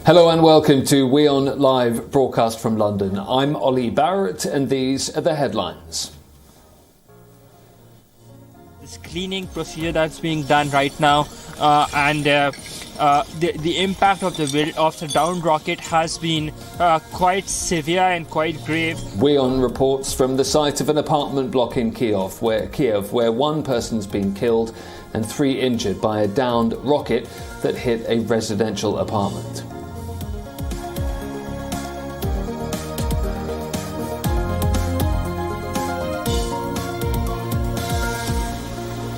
Hello and welcome to WION Live Broadcast from London. I'm Ollie Barrett and these are the headlines. This cleaning procedure that's being done right now and the impact of the downed rocket has been quite severe and quite grave. WION reports from the site of an apartment block in Kiev where one person's been killed and 3 injured by a downed rocket that hit a residential apartment.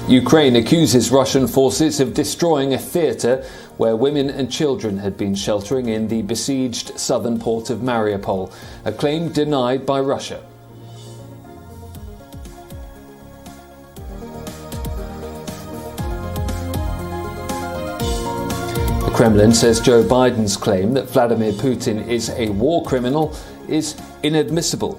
Ukraine accuses Russian forces of destroying a theatre where women and children had been sheltering in the besieged southern port of Mariupol, a claim denied by Russia. The Kremlin says Joe Biden's claim that Vladimir Putin is a war criminal is inadmissible.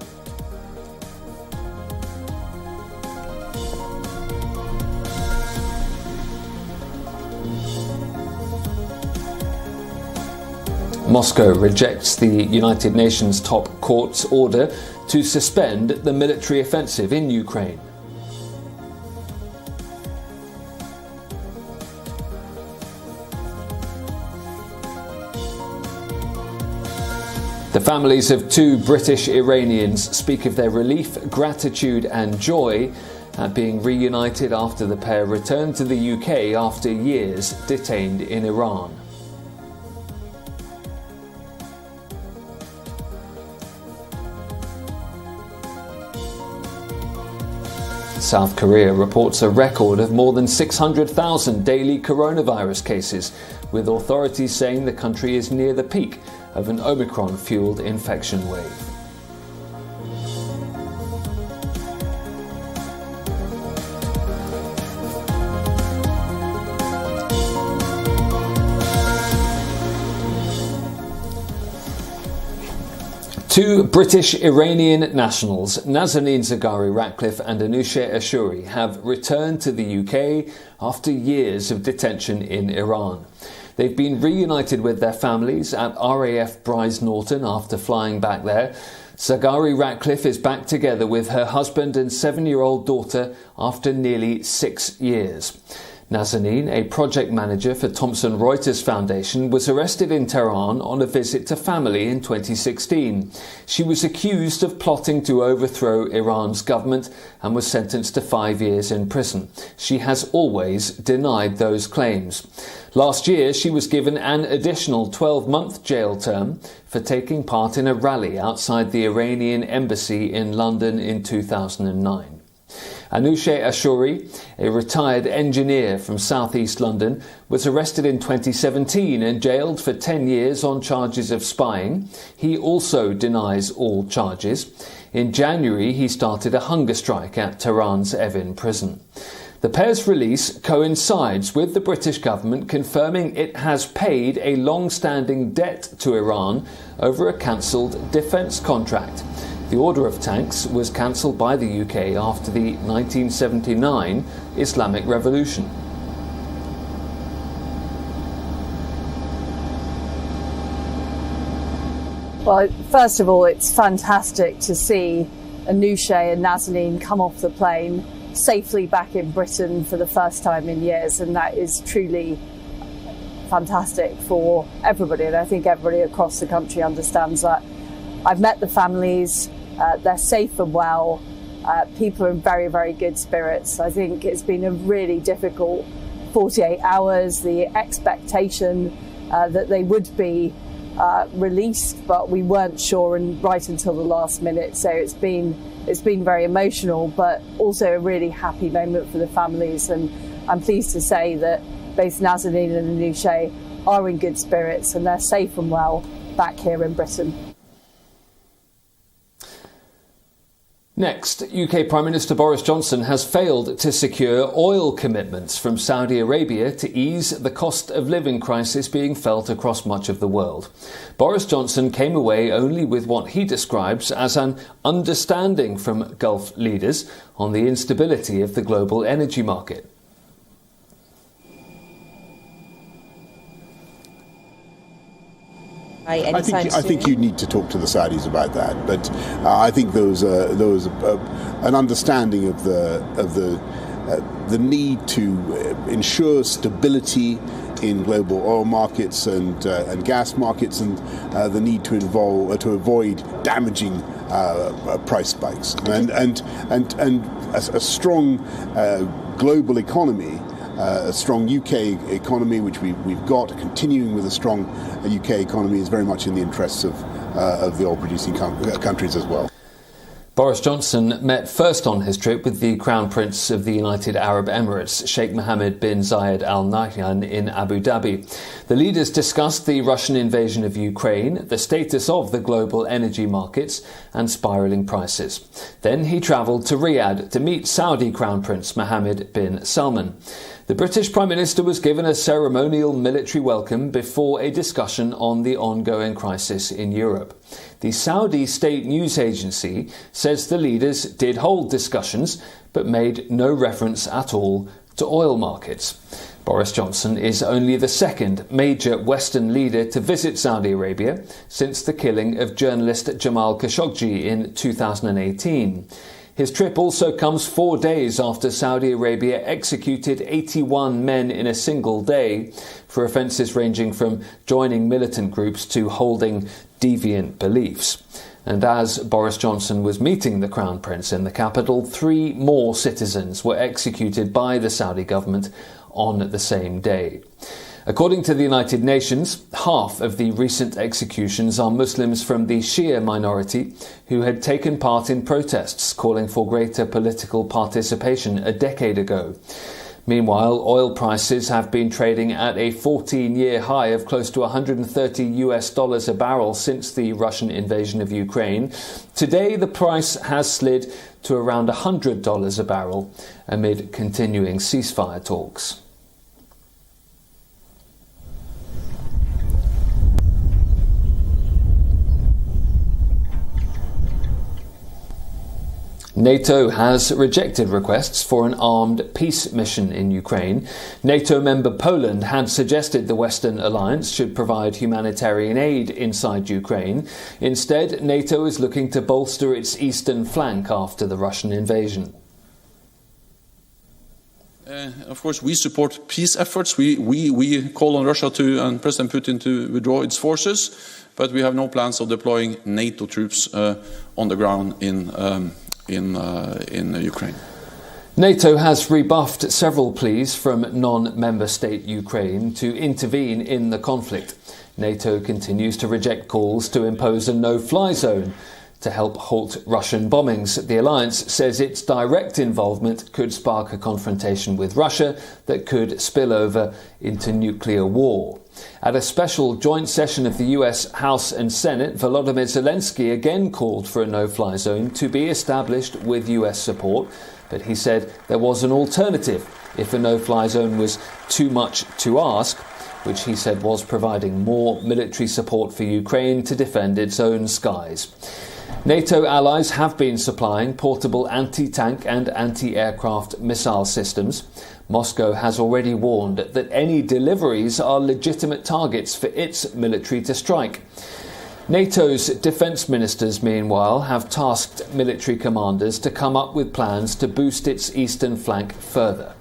Moscow rejects the United Nations top court's order to suspend the military offensive in Ukraine. The families of 2 British Iranians speak of their relief, gratitude and joy at being reunited after the pair returned to the UK after years detained in Iran. South Korea reports a record of more than 600,000 daily coronavirus cases, with authorities saying the country is near the peak of an Omicron-fueled infection wave. Two British Iranian nationals, Nazanin Zaghari-Ratcliffe and Anousheh Ashouri, have returned to the UK after years of detention in Iran. They've been reunited with their families at RAF Brize Norton after flying back there. Zaghari-Ratcliffe is back together with her husband and 7-year-old daughter after nearly 6 years. Nazanin, a project manager for Thomson Reuters Foundation, was arrested in Tehran on a visit to family in 2016. She was accused of plotting to overthrow Iran's government and was sentenced to 5 years in prison. She has always denied those claims. Last year, she was given an additional 12-month jail term for taking part in a rally outside the Iranian embassy in London in 2009. Anousheh Ashouri, a retired engineer from southeast London, was arrested in 2017 and jailed for 10 years on charges of spying. He also denies all charges. In January, he started a hunger strike at Tehran's Evin prison. The pair's release coincides with the British government confirming it has paid a long-standing debt to Iran over a cancelled defence contract. The order of tanks was cancelled by the UK after the 1979 Islamic Revolution. Well, first of all, it's fantastic to see Anousheh and Nazanin come off the plane safely back in Britain for the first time in years, and that is truly fantastic for everybody, and I think everybody across the country understands that. I've met the families. They're safe and well. People are in very, very good spirits. I think it's been a really difficult 48 hours. The expectation that they would be released, but we weren't sure and right until the last minute. So it's been very emotional, but also a really happy moment for the families. And I'm pleased to say that both Nazanin and Anousheh are in good spirits and they're safe and well back here in Britain. Next, UK Prime Minister Boris Johnson has failed to secure oil commitments from Saudi Arabia to ease the cost of living crisis being felt across much of the world. Boris Johnson came away only with what he describes as an understanding from Gulf leaders on the instability of the global energy market. I think you need to talk to the Saudis about that, but I think there was an understanding of the need to ensure stability in global oil markets and gas markets, and the need to avoid damaging price spikes, and a strong global economy. A strong UK economy, which we've got, continuing with a strong UK economy, is very much in the interests of the oil-producing countries as well. Boris Johnson met first on his trip with the Crown Prince of the United Arab Emirates, Sheikh Mohammed bin Zayed Al Nahyan, in Abu Dhabi. The leaders discussed the Russian invasion of Ukraine, the status of the global energy markets, and spiralling prices. Then he travelled to Riyadh to meet Saudi Crown Prince Mohammed bin Salman. The British Prime Minister was given a ceremonial military welcome before a discussion on the ongoing crisis in Europe. The Saudi state news agency says the leaders did hold discussions but made no reference at all to oil markets. Boris Johnson is only the second major Western leader to visit Saudi Arabia since the killing of journalist Jamal Khashoggi in 2018. His trip also comes 4 days after Saudi Arabia executed 81 men in a single day for offences ranging from joining militant groups to holding deviant beliefs. And as Boris Johnson was meeting the Crown Prince in the capital, 3 more citizens were executed by the Saudi government on the same day. According to the United Nations, half of the recent executions are Muslims from the Shia minority who had taken part in protests calling for greater political participation a decade ago. Meanwhile, oil prices have been trading at a 14-year high of close to $130 a barrel since the Russian invasion of Ukraine. Today, the price has slid to around $100 a barrel amid continuing ceasefire talks. NATO has rejected requests for an armed peace mission in Ukraine. NATO member Poland had suggested the Western alliance should provide humanitarian aid inside Ukraine. Instead, NATO is looking to bolster its eastern flank after the Russian invasion. Of course, we support peace efforts. We call on Russia and President Putin to withdraw its forces, but we have no plans of deploying NATO troops on the ground in Ukraine. NATO has rebuffed several pleas from non-member state Ukraine to intervene in the conflict. NATO continues to reject calls to impose a no-fly zone to help halt Russian bombings. The alliance says its direct involvement could spark a confrontation with Russia that could spill over into nuclear war. At a special joint session of the US House and Senate, Volodymyr Zelensky again called for a no-fly zone to be established with US support, but he said there was an alternative if a no-fly zone was too much to ask, which he said was providing more military support for Ukraine to defend its own skies. NATO allies have been supplying portable anti-tank and anti-aircraft missile systems. Moscow has already warned that any deliveries are legitimate targets for its military to strike. NATO's defence ministers, meanwhile, have tasked military commanders to come up with plans to boost its eastern flank further.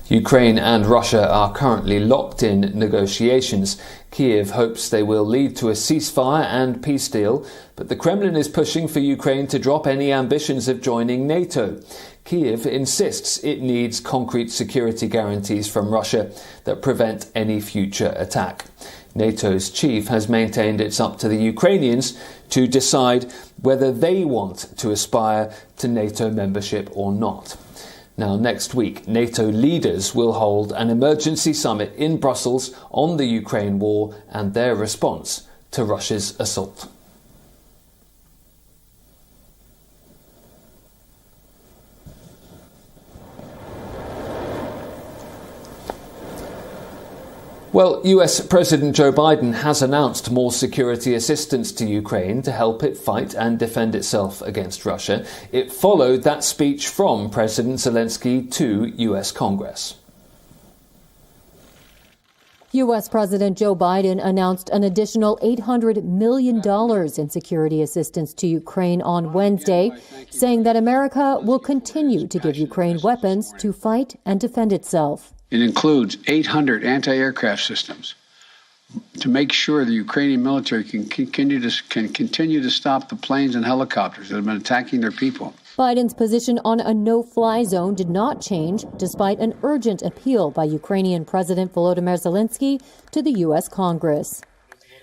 Ukraine and Russia are currently locked in negotiations. Kiev hopes they will lead to a ceasefire and peace deal, but the Kremlin is pushing for Ukraine to drop any ambitions of joining NATO. Kiev insists it needs concrete security guarantees from Russia that prevent any future attack. NATO's chief has maintained it's up to the Ukrainians to decide whether they want to aspire to NATO membership or not. Now, next week, NATO leaders will hold an emergency summit in Brussels on the Ukraine war and their response to Russia's assault. Well, US President Joe Biden has announced more security assistance to Ukraine to help it fight and defend itself against Russia. It followed that speech from President Zelensky to US Congress. U.S. President Joe Biden announced an additional $800 million in security assistance to Ukraine on Wednesday, saying that America will continue to give Ukraine weapons to fight and defend itself. It includes 800 anti-aircraft systems to make sure the Ukrainian military can continue to stop the planes and helicopters that have been attacking their people. Biden's position on a no-fly zone did not change, despite an urgent appeal by Ukrainian President Volodymyr Zelensky to the U.S. Congress.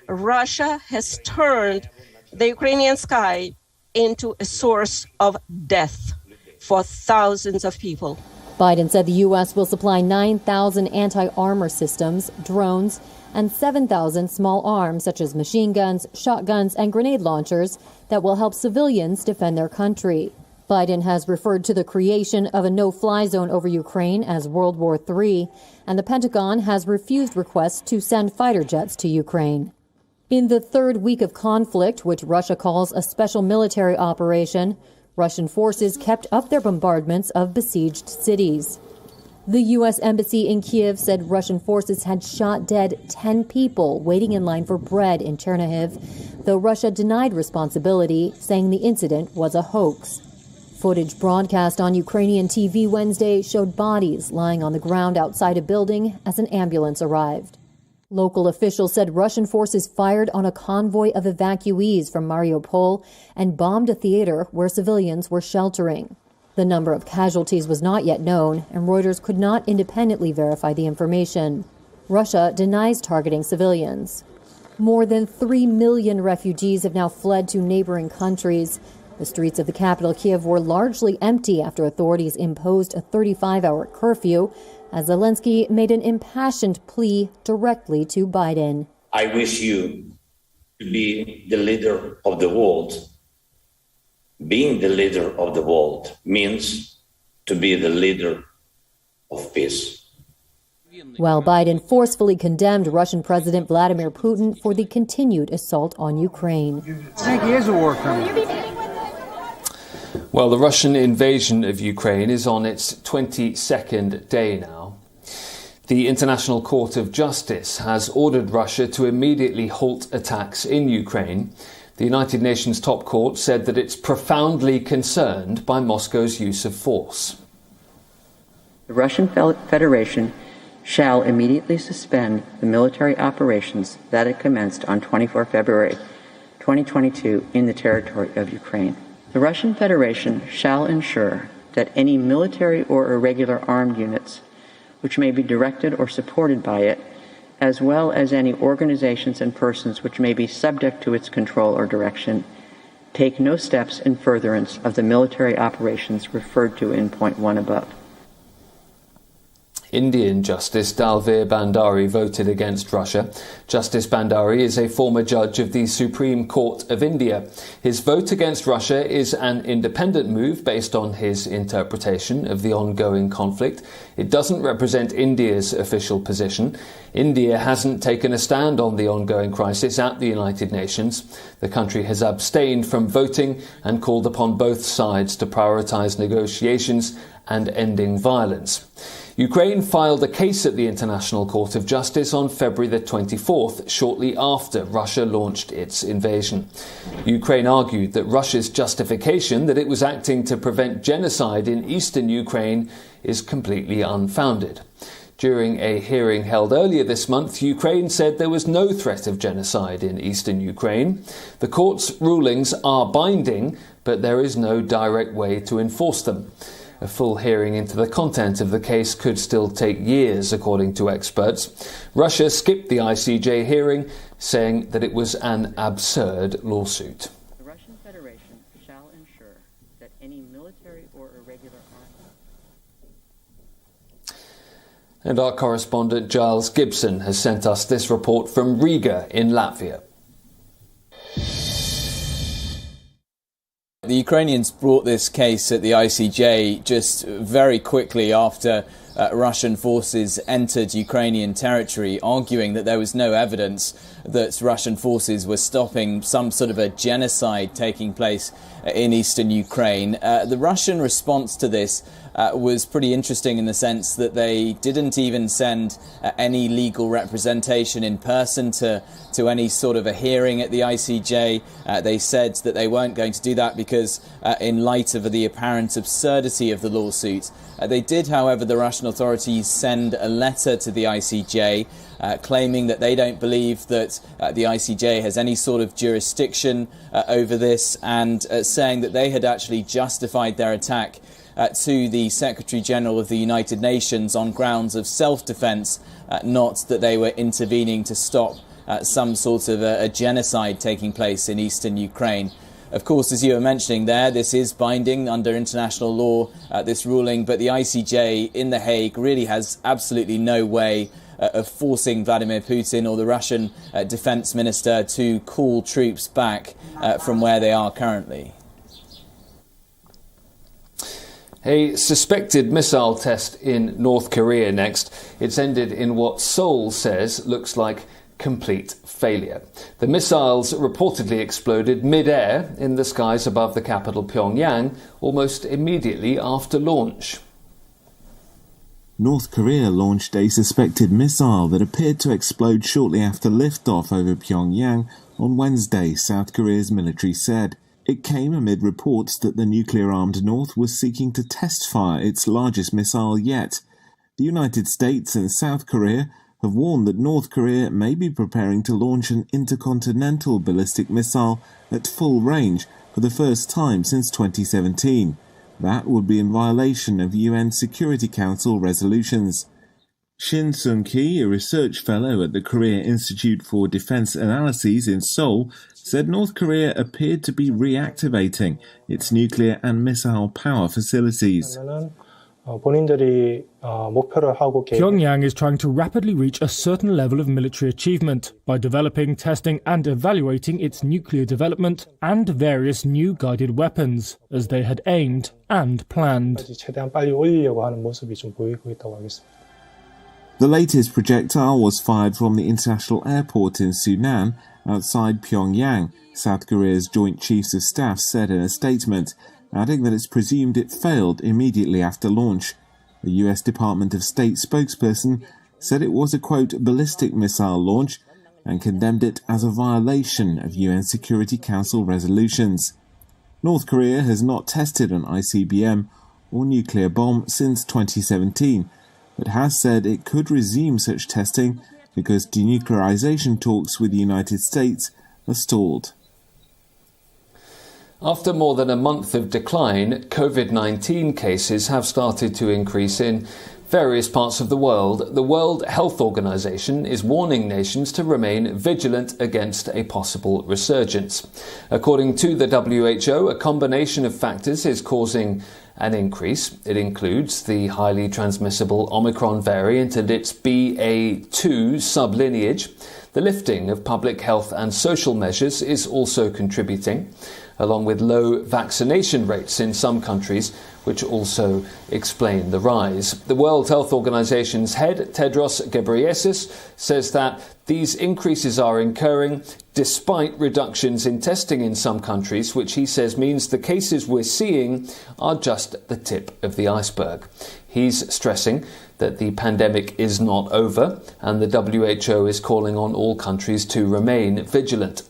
Russia has turned the Ukrainian sky into a source of death for thousands of people. Biden said the U.S. will supply 9,000 anti-armor systems, drones, and 7,000 small arms such as machine guns, shotguns, and grenade launchers that will help civilians defend their country. Biden has referred to the creation of a no-fly zone over Ukraine as World War III, and the Pentagon has refused requests to send fighter jets to Ukraine. In the third week of conflict, which Russia calls a special military operation, Russian forces kept up their bombardments of besieged cities. The U.S. Embassy in Kiev said Russian forces had shot dead 10 people waiting in line for bread in Chernihiv, though Russia denied responsibility, saying the incident was a hoax. Footage broadcast on Ukrainian TV Wednesday showed bodies lying on the ground outside a building as an ambulance arrived. Local officials said Russian forces fired on a convoy of evacuees from Mariupol and bombed a theater where civilians were sheltering. The number of casualties was not yet known, and Reuters could not independently verify the information. Russia denies targeting civilians. More than 3 million refugees have now fled to neighboring countries. The streets of the capital, Kiev, were largely empty after authorities imposed a 35-hour curfew, as Zelensky made an impassioned plea directly to Biden. I wish you to be the leader of the world. Being the leader of the world means to be the leader of peace. While Biden forcefully condemned Russian President Vladimir Putin for the continued assault on Ukraine. I think he is a war criminal. Well, the Russian invasion of Ukraine is on its 22nd day now. The International Court of Justice has ordered Russia to immediately halt attacks in Ukraine. The United Nations top court said that it's profoundly concerned by Moscow's use of force. The Russian Federation shall immediately suspend the military operations that it commenced on 24 February 2022 in the territory of Ukraine. The Russian Federation shall ensure that any military or irregular armed units which may be directed or supported by it, as well as any organizations and persons which may be subject to its control or direction, take no steps in furtherance of the military operations referred to in point 1 above. Indian Justice Dalveer Bhandari voted against Russia. Justice Bhandari is a former judge of the Supreme Court of India. His vote against Russia is an independent move based on his interpretation of the ongoing conflict. It doesn't represent India's official position. India hasn't taken a stand on the ongoing crisis at the United Nations. The country has abstained from voting and called upon both sides to prioritise negotiations and ending violence. Ukraine filed a case at the International Court of Justice on February the 24th, shortly after Russia launched its invasion. Ukraine argued that Russia's justification that it was acting to prevent genocide in eastern Ukraine is completely unfounded. During a hearing held earlier this month, Ukraine said there was no threat of genocide in eastern Ukraine. The court's rulings are binding, but there is no direct way to enforce them. A full hearing into the content of the case could still take years, according to experts. Russia skipped the ICJ hearing, saying that it was an absurd lawsuit. The Russian Federation shall ensure that any military or irregular army... And our correspondent Giles Gibson has sent us this report from Riga in Latvia. The Ukrainians brought this case at the ICJ just very quickly after Russian forces entered Ukrainian territory, arguing that there was no evidence that Russian forces were stopping some sort of a genocide taking place in eastern Ukraine. The Russian response to this was pretty interesting in the sense that they didn't even send any legal representation in person to any sort of a hearing at the ICJ. They said that they weren't going to do that because in light of the apparent absurdity of the lawsuit. They did, however, the Russian authorities send a letter to the ICJ claiming that they don't believe that the ICJ has any sort of jurisdiction over this, and saying that they had actually justified their attack to the Secretary-General of the United Nations on grounds of self-defence, not that they were intervening to stop some sort of a genocide taking place in eastern Ukraine. Of course, as you were mentioning there, this is binding under international law, this ruling, but the ICJ in The Hague really has absolutely no way of forcing Vladimir Putin or the Russian defence minister to call troops back from where they are currently. A suspected missile test in North Korea next. It's ended in what Seoul says looks like complete failure. The missiles reportedly exploded mid-air in the skies above the capital Pyongyang almost immediately after launch. North Korea launched a suspected missile that appeared to explode shortly after liftoff over Pyongyang on Wednesday, South Korea's military said. It came amid reports that the nuclear-armed North was seeking to test-fire its largest missile yet. The United States and South Korea have warned that North Korea may be preparing to launch an intercontinental ballistic missile at full range for the first time since 2017. That would be in violation of UN Security Council resolutions. Shin Sung-ki, a research fellow at the Korea Institute for Defense Analyses in Seoul, said North Korea appeared to be reactivating its nuclear and missile power facilities. Pyongyang is trying to rapidly reach a certain level of military achievement by developing, testing and evaluating its nuclear development and various new guided weapons, as they had aimed and planned. The latest projectile was fired from the international airport in Sunan, outside Pyongyang, South Korea's Joint Chiefs of Staff said in a statement, adding that it's presumed it failed immediately after launch. The US Department of State spokesperson said it was a, quote, ballistic missile launch and condemned it as a violation of UN Security Council resolutions. North Korea has not tested an ICBM or nuclear bomb since 2017, but has said it could resume such testing because denuclearization talks with the United States are stalled. After more than a month of decline, COVID-19 cases have started to increase in various parts of the world. The World Health Organization is warning nations to remain vigilant against a possible resurgence. According to the WHO, a combination of factors is causing an increase. It includes the highly transmissible Omicron variant and its BA.2 sublineage. The lifting of public health and social measures is also contributing, along with low vaccination rates in some countries, which also explain the rise. The World Health Organization's head, Tedros Ghebreyesus, says that these increases are occurring despite reductions in testing in some countries, which he says means the cases we're seeing are just the tip of the iceberg. He's stressing that the pandemic is not over, and the WHO is calling on all countries to remain vigilant.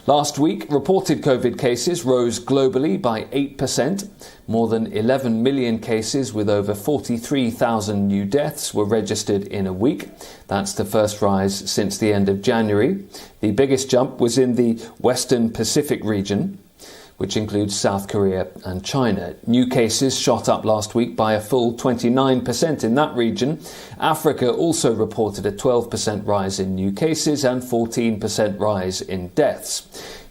Last week, reported COVID cases rose globally by 8%. More than 11 million cases with over 43,000 new deaths were registered in a week. That's the first rise since the end of January. The biggest jump was in the Western Pacific region, which includes South Korea and China. New cases shot up last week by a full 29% in that region. Africa also reported a 12% rise in new cases and 14% rise in deaths.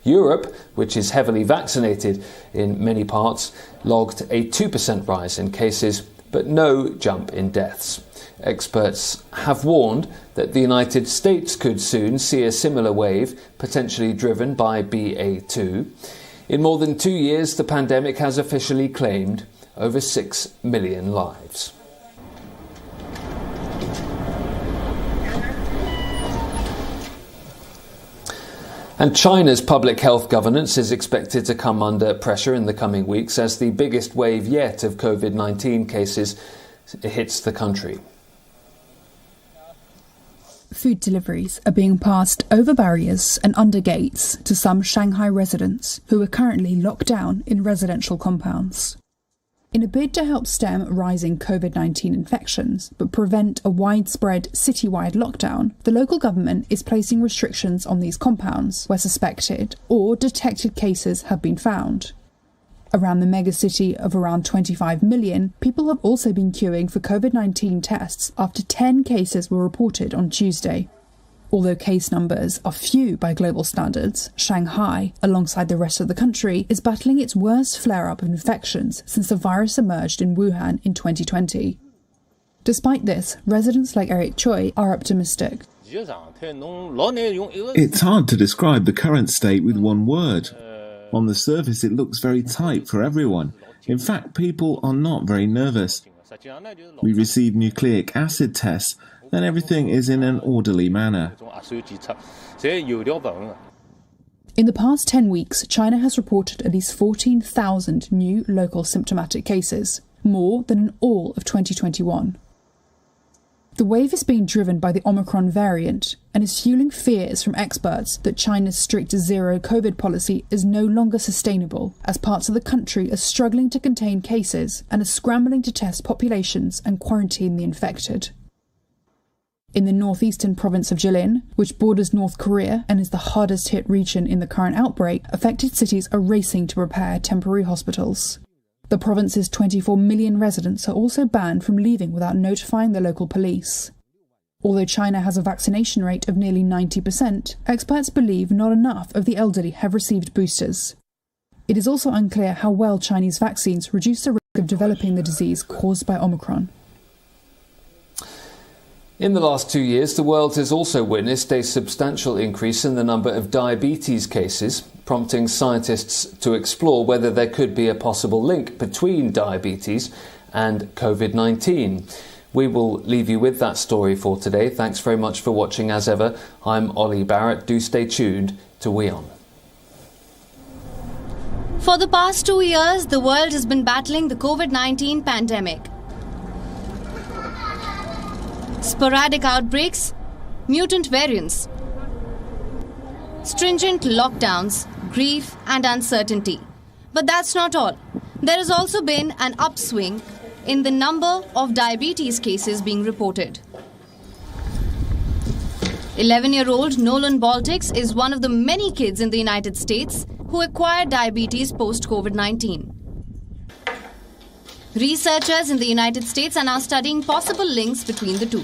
Europe, which is heavily vaccinated in many parts, logged a 2% rise in cases, but no jump in deaths. Experts have warned that the United States could soon see a similar wave, potentially driven by BA.2. In more than 2 years, the pandemic has officially claimed over 6 million lives. And China's public health governance is expected to come under pressure in the coming weeks as the biggest wave yet of COVID-19 cases hits the country. Food deliveries are being passed over barriers and under gates to some Shanghai residents who are currently locked down in residential compounds. In a bid to help stem rising COVID-19 infections but prevent a widespread citywide lockdown, the local government is placing restrictions on these compounds where suspected or detected cases have been found. Around the megacity of around 25 million, people have also been queuing for COVID-19 tests after 10 cases were reported on Tuesday. Although case numbers are few by global standards, Shanghai, alongside the rest of the country, is battling its worst flare-up of infections since the virus emerged in Wuhan in 2020. Despite this, residents like Eric Choi are optimistic. It's hard to describe the current state with one word. On the surface, it looks very tight for everyone. In fact, people are not very nervous. We receive nucleic acid tests, and everything is in an orderly manner. In the past 10 weeks, China has reported at least 14,000 new local symptomatic cases, more than in all of 2021. The wave is being driven by the Omicron variant and is fueling fears from experts that China's strict zero COVID policy is no longer sustainable, as parts of the country are struggling to contain cases and are scrambling to test populations and quarantine the infected. In the northeastern province of Jilin, which borders North Korea and is the hardest hit region in the current outbreak, affected cities are racing to prepare temporary hospitals. The province's 24 million residents are also banned from leaving without notifying the local police. Although China has a vaccination rate of nearly 90%, experts believe not enough of the elderly have received boosters. It is also unclear how well Chinese vaccines reduce the risk of developing the disease caused by Omicron. In the last 2 years, the world has also witnessed a substantial increase in the number of diabetes cases, prompting scientists to explore whether there could be a possible link between diabetes and COVID-19. We will leave you with that story for today. Thanks very much for watching as ever. I'm Ollie Barrett. Do stay tuned to WION. For the past 2 years, the world has been battling the COVID-19 pandemic. Sporadic outbreaks, mutant variants, stringent lockdowns, grief and uncertainty. But that's not all. There has also been an upswing in the number of diabetes cases being reported. 11-year-old Nolan Baltics is one of the many kids in the United States who acquired diabetes post-COVID-19. Researchers in the United States are now studying possible links between the two.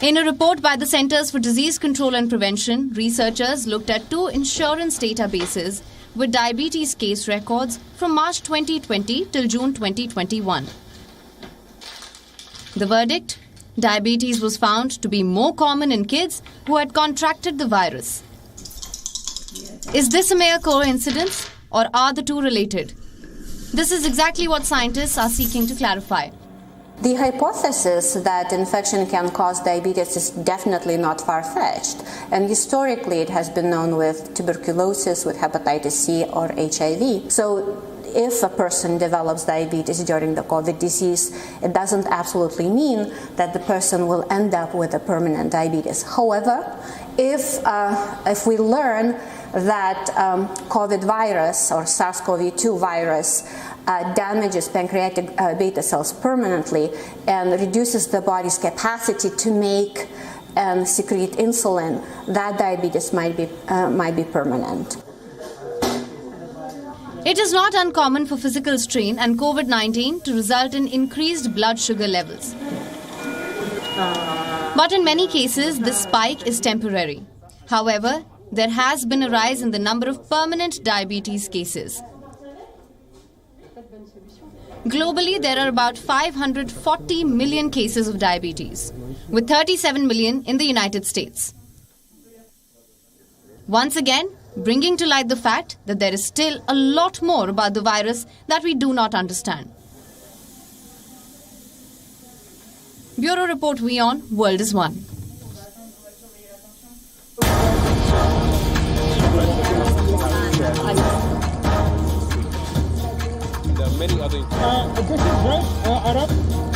In a report by the Centers for Disease Control and Prevention, researchers looked at 2 insurance databases with diabetes case records from March 2020 till June 2021. The verdict? Diabetes was found to be more common in kids who had contracted the virus. Is this a mere coincidence, or are the two related? This is exactly what scientists are seeking to clarify. The hypothesis that infection can cause diabetes is definitely not far-fetched, and historically it has been known with tuberculosis, with hepatitis C or HIV. So if a person develops diabetes during the COVID disease, it doesn't absolutely mean that the person will end up with a permanent diabetes. However, if we learn that COVID virus or SARS-CoV-2 virus damages pancreatic beta cells permanently and reduces the body's capacity to make and secrete insulin, that diabetes might be permanent. It is not uncommon for physical strain and COVID-19 to result in increased blood sugar levels. But in many cases, this spike is temporary. However, there has been a rise in the number of permanent diabetes cases. Globally, there are about 540 million cases of diabetes, with 37 million in the United States. Once again, bringing to light the fact that there is still a lot more about the virus that we do not understand. Bureau Report WION, World is One. many other... This is right, Arab.